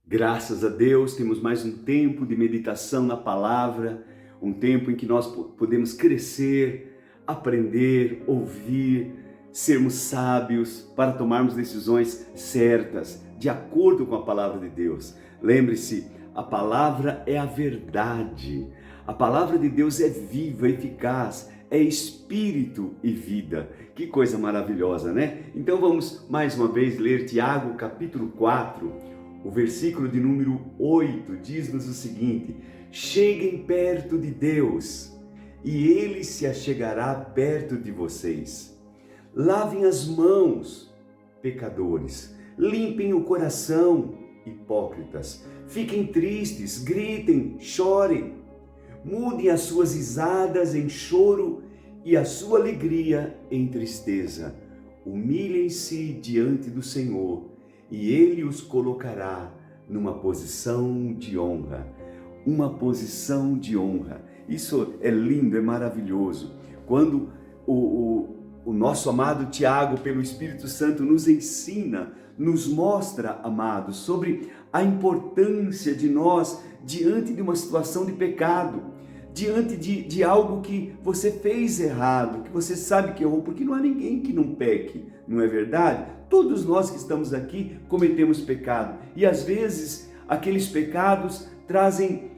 Graças a Deus, temos mais um tempo de meditação na palavra, um tempo em que nós podemos crescer, aprender, ouvir, sermos sábios para tomarmos decisões certas, de acordo com a palavra de Deus. Lembre-se, a palavra é a verdade. A palavra de Deus é viva, eficaz, é espírito e vida. Que coisa maravilhosa, né? Então vamos mais uma vez ler Tiago capítulo 4. O versículo de número 8 diz-nos o seguinte: cheguem perto de Deus e Ele se achegará perto de vocês. Lavem as mãos, pecadores, limpem o coração, hipócritas. Fiquem tristes, gritem, chorem. Mudem as suas risadas em choro e a sua alegria em tristeza. Humilhem-se diante do Senhor e Ele os colocará numa posição de honra. Uma posição de honra. Isso é lindo, é maravilhoso. Quando o nosso amado Tiago, pelo Espírito Santo, nos ensina, nos mostra, amados, sobre a importância de nós, diante de uma situação de pecado, diante de algo que você fez errado, que você sabe que errou, porque não há ninguém que não peque, não é verdade? Todos nós que estamos aqui cometemos pecado e às vezes aqueles pecados trazem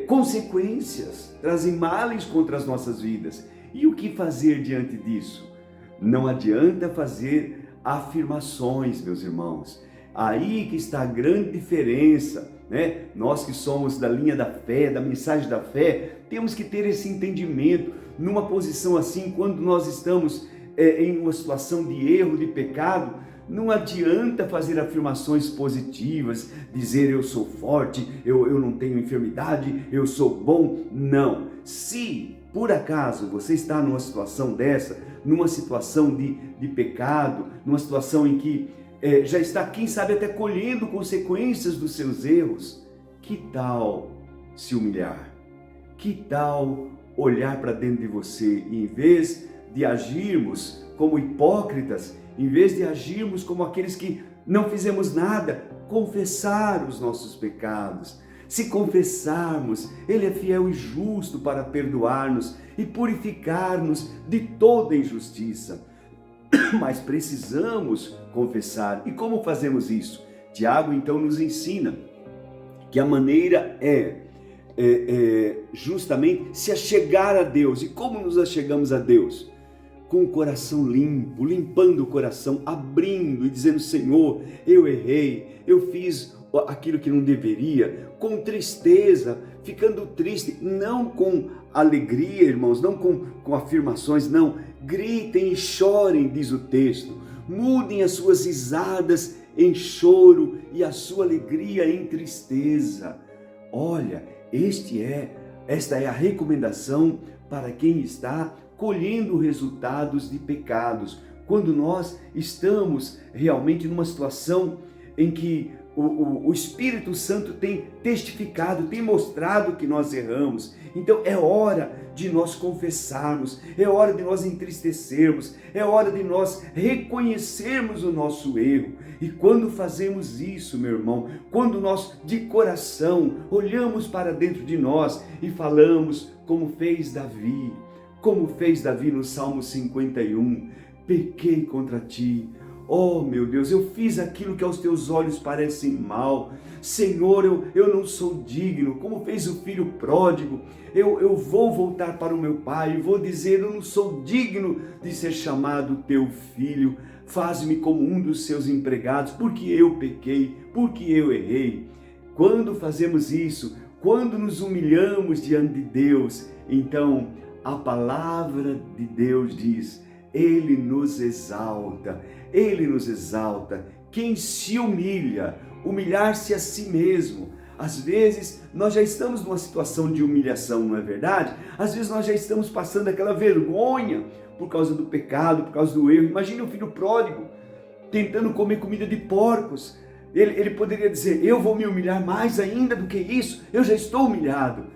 consequências, trazem males contra as nossas vidas. E o que fazer diante disso? Não adianta fazer afirmações, meus irmãos. Aí que está a grande diferença, né? Nós que somos da linha da fé, da mensagem da fé, temos que ter esse entendimento. Numa posição assim, quando nós estamos em uma situação de erro, de pecado, não adianta fazer afirmações positivas, dizer eu sou forte, eu não tenho enfermidade, eu sou bom. Não. Se por acaso você está numa situação dessa, numa situação de pecado, numa situação em que já está, quem sabe, até colhendo consequências dos seus erros, que tal se humilhar? Que tal olhar para dentro de você e, em vez de agirmos como hipócritas, em vez de agirmos como aqueles que não fizemos nada, confessar os nossos pecados? Se confessarmos, Ele é fiel e justo para perdoar-nos e purificar-nos de toda injustiça. Mas precisamos confessar. E como fazemos isso? Tiago então nos ensina que a maneira é justamente se achegar a Deus. E como nos achegamos a Deus? Com o coração limpo, limpando o coração, abrindo e dizendo: Senhor, eu errei, eu fiz aquilo que não deveria, com tristeza, ficando triste, não com alegria, irmãos, não com afirmações, não. Gritem e chorem, diz o texto. Mudem as suas risadas em choro e a sua alegria em tristeza. Olha, esta é a recomendação para quem está colhendo resultados de pecados. Quando nós estamos realmente numa situação em que o Espírito Santo tem testificado, tem mostrado que nós erramos. Então é hora de nós confessarmos, é hora de nós entristecermos, é hora de nós reconhecermos o nosso erro. E quando fazemos isso, meu irmão, quando nós de coração olhamos para dentro de nós e falamos como fez Davi no Salmo 51, pequei contra ti. Oh, meu Deus, eu fiz aquilo que aos teus olhos parece mal. Senhor, eu não sou digno, como fez o filho pródigo. Eu vou voltar para o meu pai e vou dizer: eu não sou digno de ser chamado teu filho. Faz-me como um dos seus empregados, porque eu pequei, porque eu errei. Quando fazemos isso, quando nos humilhamos diante de Deus, então a palavra de Deus diz: Ele nos exalta, Ele nos exalta. Quem se humilha, humilhar-se a si mesmo. Às vezes nós já estamos numa situação de humilhação, não é verdade? Às vezes nós já estamos passando aquela vergonha por causa do pecado, por causa do erro. Imagine o filho pródigo tentando comer comida de porcos. Ele poderia dizer: eu vou me humilhar mais ainda do que isso, eu já estou humilhado.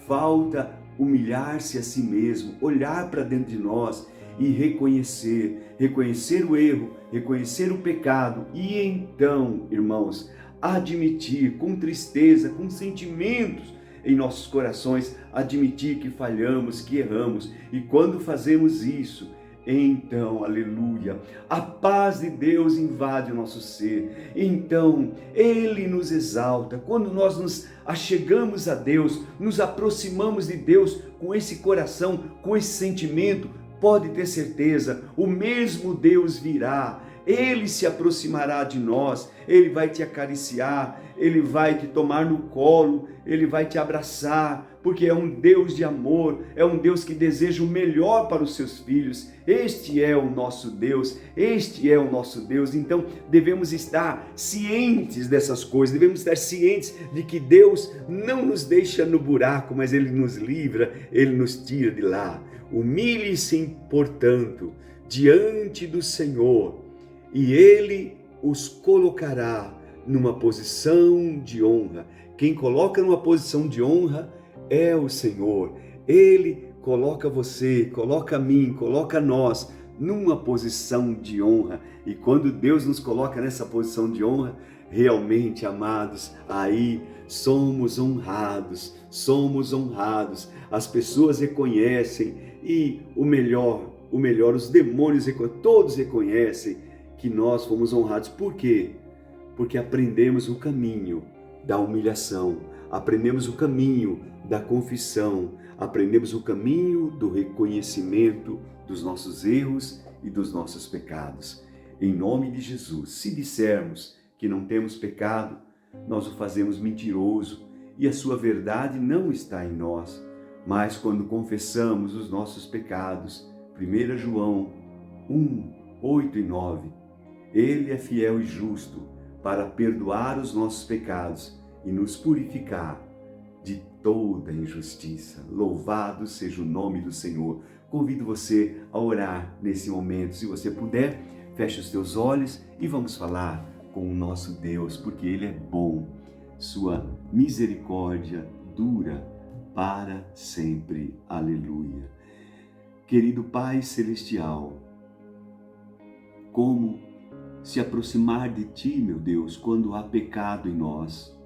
Falta humilhar-se a si mesmo, olhar para dentro de nós e reconhecer o erro, reconhecer o pecado. E então, irmãos, admitir com tristeza, com sentimentos em nossos corações, admitir que falhamos, que erramos. E quando fazemos isso, então, aleluia, a paz de Deus invade o nosso ser. Então, Ele nos exalta. Quando nós nos achegamos a Deus, nos aproximamos de Deus com esse coração, com esse sentimento, pode ter certeza, o mesmo Deus virá. Ele se aproximará de nós, Ele vai te acariciar, Ele vai te tomar no colo, Ele vai te abraçar, porque é um Deus de amor, é um Deus que deseja o melhor para os seus filhos. Este é o nosso Deus, este é o nosso Deus. Então devemos estar cientes dessas coisas, devemos estar cientes de que Deus não nos deixa no buraco, mas Ele nos livra, Ele nos tira de lá. Humilhe-se, portanto, diante do Senhor, e Ele os colocará numa posição de honra. Quem coloca numa posição de honra é o Senhor. Ele coloca você, coloca a mim, coloca nós numa posição de honra. E quando Deus nos coloca nessa posição de honra, realmente, amados, aí somos honrados, somos honrados. As pessoas reconhecem e o melhor, os demônios, todos reconhecem que nós fomos honrados. Por quê? Porque aprendemos o caminho da humilhação, aprendemos o caminho da confissão, aprendemos o caminho do reconhecimento dos nossos erros e dos nossos pecados. Em nome de Jesus, se dissermos que não temos pecado, nós o fazemos mentiroso e a sua verdade não está em nós. Mas quando confessamos os nossos pecados, 1 João 1, 8 e 9, Ele é fiel e justo para perdoar os nossos pecados e nos purificar de toda injustiça. Louvado seja o nome do Senhor. Convido você a orar nesse momento. Se você puder, feche os teus olhos e vamos falar com o nosso Deus, porque Ele é bom. Sua misericórdia dura para sempre. Aleluia. Querido Pai Celestial, como se aproximar de Ti, meu Deus, quando há pecado em nós?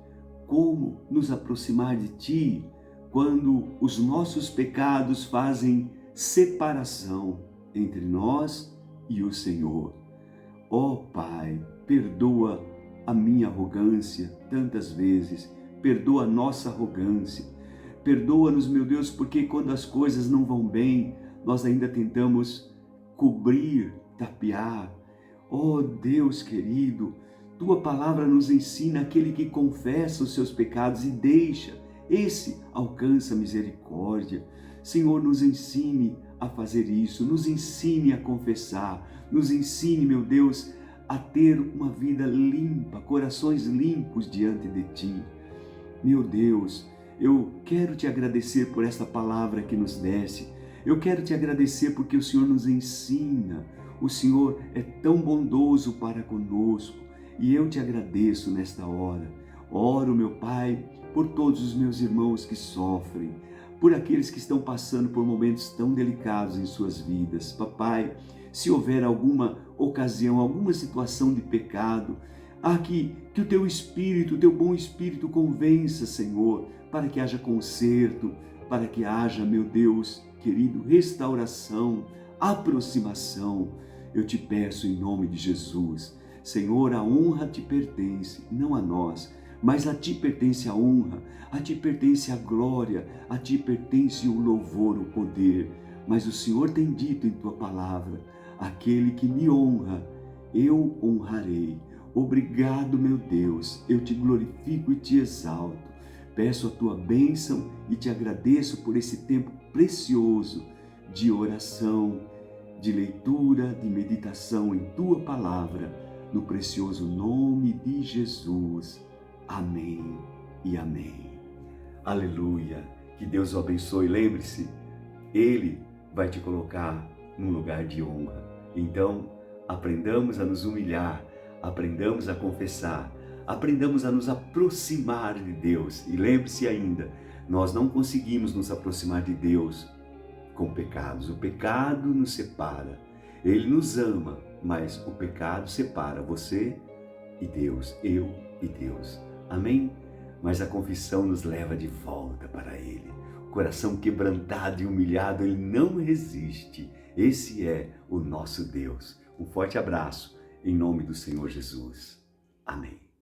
Como nos aproximar de Ti quando os nossos pecados fazem separação entre nós e o Senhor? Ó Pai, perdoa a minha arrogância tantas vezes, perdoa a nossa arrogância, perdoa-nos, meu Deus, porque quando as coisas não vão bem, nós ainda tentamos cobrir, tapear. Oh Deus querido, Tua palavra nos ensina: aquele que confessa os seus pecados e deixa, esse alcança misericórdia. Senhor, nos ensine a fazer isso, nos ensine a confessar, nos ensine, meu Deus, a ter uma vida limpa, corações limpos diante de Ti. Meu Deus, eu quero Te agradecer por esta palavra que nos deste. Eu quero Te agradecer porque o Senhor nos ensina. O Senhor é tão bondoso para conosco e eu Te agradeço nesta hora. Oro, meu Pai, por todos os meus irmãos que sofrem, por aqueles que estão passando por momentos tão delicados em suas vidas. Papai, se houver alguma ocasião, alguma situação de pecado, que o Teu Espírito, o Teu bom Espírito convença, Senhor, para que haja conserto, para que haja, meu Deus querido, restauração, aproximação. Eu Te peço em nome de Jesus. Senhor, a honra Te pertence, não a nós, mas a Ti pertence a honra, a Ti pertence a glória, a Ti pertence o louvor, o poder. Mas o Senhor tem dito em Tua palavra: aquele que me honra, eu honrarei. Obrigado, meu Deus, eu Te glorifico e Te exalto. Peço a Tua bênção e Te agradeço por esse tempo precioso de oração, de leitura, de meditação em Tua palavra, no precioso nome de Jesus. Amém e amém. Aleluia. Que Deus o abençoe. Lembre-se, Ele vai te colocar num lugar de honra. Então, aprendamos a nos humilhar, aprendamos a confessar, aprendamos a nos aproximar de Deus. E lembre-se ainda, nós não conseguimos nos aproximar de Deus com pecados. O pecado nos separa. Ele nos ama, mas o pecado separa você e Deus, eu e Deus. Amém? Mas a confissão nos leva de volta para Ele. O coração quebrantado e humilhado, Ele não resiste. Esse é o nosso Deus. Um forte abraço, em nome do Senhor Jesus. Amém.